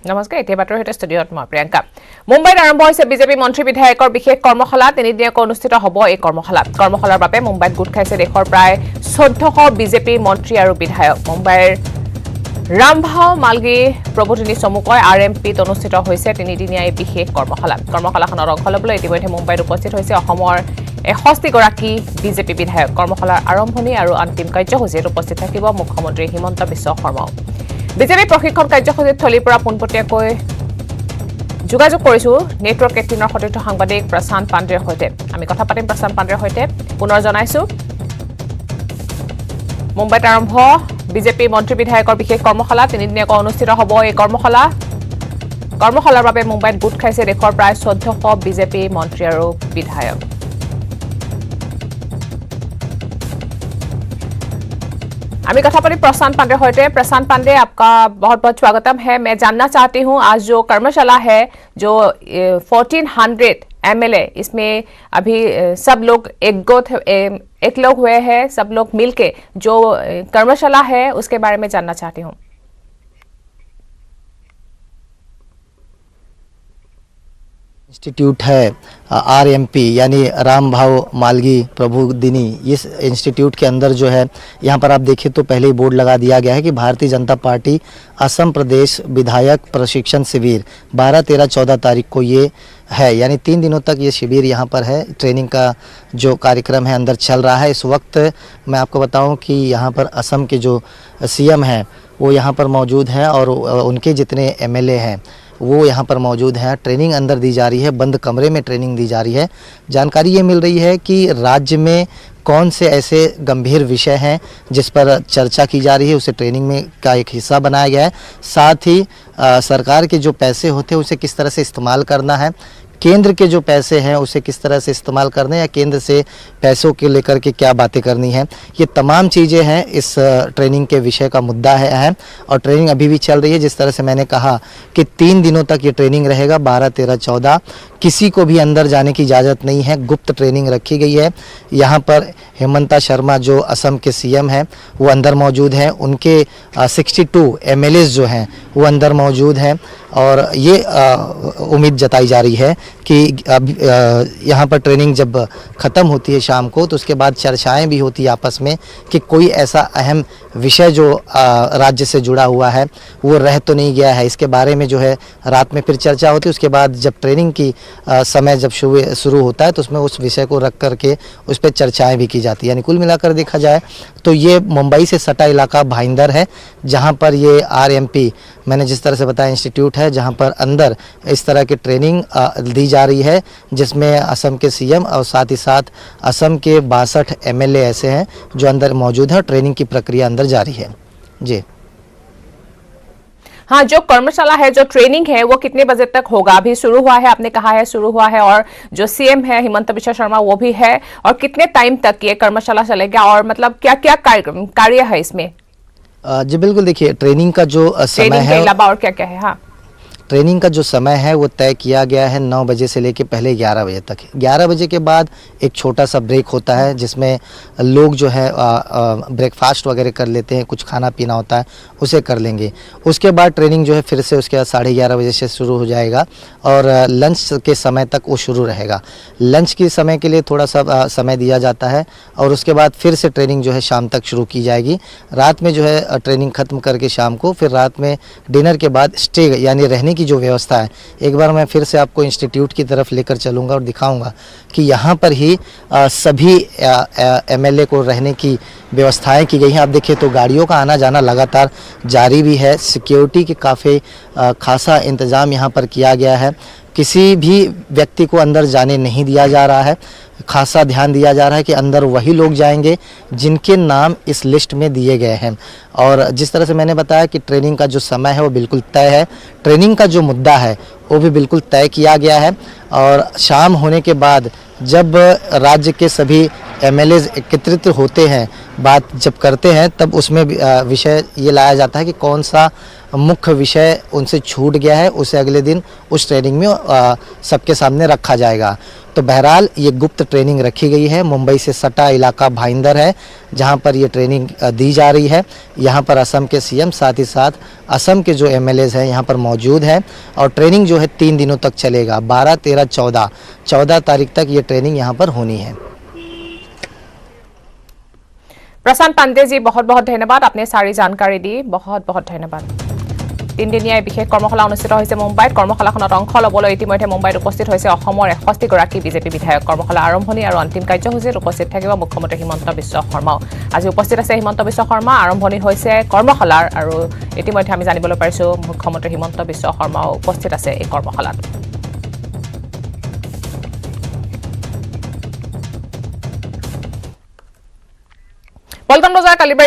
নমস্কাৰ এতিয়া বাতৰ হেতে ষ্টুডিঅত মই প্ৰিয়ংকা মুম্বাইত আৰম্ভ হৈছে বিজেপি মন্ত্ৰী বিধায়কৰ বিশেষ কৰ্মশালা তিনিদিনীয়াকৈ অনুষ্ঠিত হ'ব এই কৰ্মশালাৰ বাবে মুম্বাইত গোট খাইছে দেশৰ প্ৰায় 1400 বিজেপি মন্ত্ৰী আৰু বিধায়ক মুম্বাইৰ ৰামভাও মালগী প্ৰবোধিনী চমুকৈ আৰএমপিত অনুষ্ঠিত হৈছে তিনিদিনীয়া এই বিশেষ কৰ্মশালাখনৰ অংশ ল'বলৈ ইতিমধ্যে মুম্বাইত উপস্থিত হৈছে অসমৰ 61 গৰাকী বিজেপি বিধায়ক কৰ্মশালাৰ আৰম্ভণি আৰু অন্তিম কাৰ্যসূচীত উপস্থিত থাকিব মুখ্যমন্ত্ৰী হিমন্ত বিশ্ব শৰ্মাও বিজেপি প্ৰশিক্ষণ কাৰ্যসূচীত থলীৰ পৰা পোনপটীয়াকৈ যোগাযোগ কৰিছো নেটৱৰ্ক 18ৰ সতীৰ্থ সাংবাদিক প্ৰশান্ত পাণ্ডেৰ সৈতে আমি কথা পাতিম প্ৰশান্ত পাণ্ডেৰ সৈতে পুনৰ জনাইছো মুম্বাইত আৰম্ভ বিজেপি মন্ত্ৰী বিধায়কৰ বিশেষ কৰ্মশালা তিনিদিনীয়াকৈ অনুষ্ঠিত হ'ব এই কৰ্মশালাৰ বাবে মুম্বাইত গোট খাইছে দেশৰ প্ৰায় 1400 বিজেপি মন্ত্ৰী আৰু বিধায়ক अमी कथा पाती प्रशांत पांडे होते प्रशांत पांडे आपका बहुत बहुत स्वागतम है मैं जानना चाहती हूं आज जो कर्मशाला है जो 1400 एमएलए इसमें अभी सब लोग एक लोग हुए हैं सब लोग मिलके जो कर्मशाला है उसके बारे में जानना चाहती हूं इंस्टीट्यूट है आरएमपी यानी रामभाव मालगी प्रबोधिनी इस इंस्टीट्यूट के अंदर जो है यहाँ पर आप देखें तो पहले ही बोर्ड लगा दिया गया है कि भारतीय जनता पार्टी असम प्रदेश विधायक प्रशिक्षण शिविर 12, 13, 14 तारीख को ये है यानी 3 दिनों तक ये शिविर यहाँ पर है ट्रेनिंग का जो कार्यक्रम है अंदर चल रहा है। इस वक्त मैं आपको बताऊं कि यहाँ पर असम के जो सीएम हैं वो यहाँ पर मौजूद हैं और उनके जितने एमएलए हैं वो यहाँ पर मौजूद हैं। ट्रेनिंग अंदर दी जा रही है, बंद कमरे में ट्रेनिंग दी जा रही है। जानकारी ये मिल रही है कि राज्य में कौन से ऐसे गंभीर विषय हैं जिस पर चर्चा की जा रही है उसे ट्रेनिंग में का एक हिस्सा बनाया गया है। साथ ही सरकार के जो पैसे होते हैं उसे किस तरह से इस्तेमाल करना है, केंद्र के जो पैसे हैं उसे किस तरह से इस्तेमाल करने या केंद्र से पैसों के लेकर के क्या बातें करनी है, ये तमाम चीज़ें हैं इस ट्रेनिंग के विषय का मुद्दा है अहम। और ट्रेनिंग अभी भी चल रही है जिस तरह से मैंने कहा कि 3 दिनों तक ये ट्रेनिंग रहेगा 12, 13, 14 किसी को भी अंदर जाने की इजाज़त नहीं है, गुप्त ट्रेनिंग रखी गई है। यहाँ पर हेमंता शर्मा जो असम के सीएम हैं वो अंदर मौजूद हैं, उनके 62 एमएलएज जो हैं वो अंदर मौजूद हैं और ये उम्मीद जताई जा रही है कि अब यहाँ पर ट्रेनिंग जब ख़त्म होती है शाम को तो उसके बाद चर्चाएं भी होती है आपस में कि कोई ऐसा अहम विषय जो राज्य से जुड़ा हुआ है वो रह तो नहीं गया है। इसके बारे में जो है रात में फिर चर्चा होती है। उसके बाद जब ट्रेनिंग की समय जब शुरू होता है तो उसमें उस विषय को रख करके उस पर चर्चाएँ भी की जाती है। यानी कुल मिलाकर देखा जाए तो ये मुंबई से सटा इलाका भाईंदर है जहाँ पर ये आरएमपी मैंने जिस तरह से बताया इंस्टीट्यूट है जहाँ पर अंदर इस तरह की ट्रेनिंग दी जा रही है जिसमें असम के सीएम और साथ ही साथ असम के 62 एमएलए ऐसे हैं जो अंदर मौजूद हैं। ट्रेनिंग की प्रक्रिया अंदर जारी है जी। हाँ, जो कर्मशाला है जो ट्रेनिंग है वो कितने बजे तक होगा? अभी शुरू हुआ है, आपने कहा है शुरू हुआ है और जो सीएम है हिमंत बिश्व शर्मा वो भी है और कितने टाइम तक ये कर्मशाला चलेगा और मतलब क्या क्या कार्य है इसमें? जी बिल्कुल, देखिए ट्रेनिंग का जो समय है के अलावा और क्या क्या है? हाँ, ट्रेनिंग का जो समय है वो तय किया गया है 9 बजे से लेके पहले 11 बजे तक। 11 बजे के बाद एक छोटा सा ब्रेक होता है जिसमें लोग जो है ब्रेकफास्ट वगैरह कर लेते हैं, कुछ खाना पीना होता है उसे कर लेंगे। उसके बाद ट्रेनिंग जो है फिर से उसके बाद 11:30 बजे से शुरू हो जाएगा और लंच के समय तक वो शुरू रहेगा। लंच के समय के लिए थोड़ा सा समय दिया जाता है और उसके बाद फिर से ट्रेनिंग जो है शाम तक शुरू की जाएगी। रात में जो है ट्रेनिंग ख़त्म करके शाम को फिर रात में डिनर के बाद स्टे यानी रहने की जो व्यवस्था है, एक बार मैं फिर से आपको इंस्टीट्यूट की तरफ लेकर चलूँगा और दिखाऊंगा कि यहाँ पर ही सभी एमएलए को रहने की व्यवस्थाएं की गई हैं। आप देखिए तो गाड़ियों का आना जाना लगातार जारी भी है। सिक्योरिटी के काफ़ी खासा इंतज़ाम यहाँ पर किया गया है। किसी भी व्यक्ति को अंदर जाने नहीं दिया जा रहा है। खासा ध्यान दिया जा रहा है कि अंदर वही लोग जाएंगे जिनके नाम इस लिस्ट में दिए गए हैं। और जिस तरह से मैंने बताया कि ट्रेनिंग का जो समय है वो बिल्कुल तय है, ट्रेनिंग का जो मुद्दा है वो भी बिल्कुल तय किया गया है। और शाम होने के बाद जब राज्य के सभी एमएलए एकत्रित होते हैं, बात जब करते हैं तब उसमें विषय ये लाया जाता है कि कौन सा मुख्य विषय उनसे छूट गया है उसे अगले दिन उस ट्रेनिंग में सबके सामने रखा जाएगा। तो बहरहाल ये गुप्त ट्रेनिंग रखी गई है। मुंबई से सटा इलाका भाईंदर है जहां पर ये ट्रेनिंग दी जा रही है। यहां पर असम के सीएम साथ ही साथ असम के जो एमएलएज हैं यहां पर मौजूद हैं और ट्रेनिंग जो है 3 दिनों तक चलेगा। 12, 13, 14 तारीख तक ये ट्रेनिंग यहां पर होनी है। प्रशांत पांडे जी बहुत बहुत धन्यवाद, आपने सारी जानकारी दी, बहुत बहुत धन्यवाद। 3 দিনীয়া বিশেষ কৰ্মশালা অনুষ্ঠিত হৈছে মুম্বাইত। কৰ্মশালাখনত অংশ ল'বলৈ ইতিমধ্যে মুম্বাইত উপস্থিত হৈছে অসমৰ 61গৰাকী বিজেপি বিধায়ক। কৰ্মশালা আৰম্ভণি আৰু অন্তিম কাৰ্যসূচীত উপস্থিত থাকিব মুখ্যমন্ত্ৰী হিমন্ত বিশ্ব শৰ্মাও। আজি উপস্থিত আছে হিমন্ত বিশ্ব শৰ্মা। আৰম্ভণি হৈছে কৰ্মশালাৰ আৰু ইতিমধ্যে আমি জানিবলৈ পাৰিছো মুখ্যমন্ত্ৰী হিমন্ত বিশ্ব শৰ্মাও উপস্থিত আছে এই কৰ্মশালাত। পল্টন বজাৰ কালিবাৰী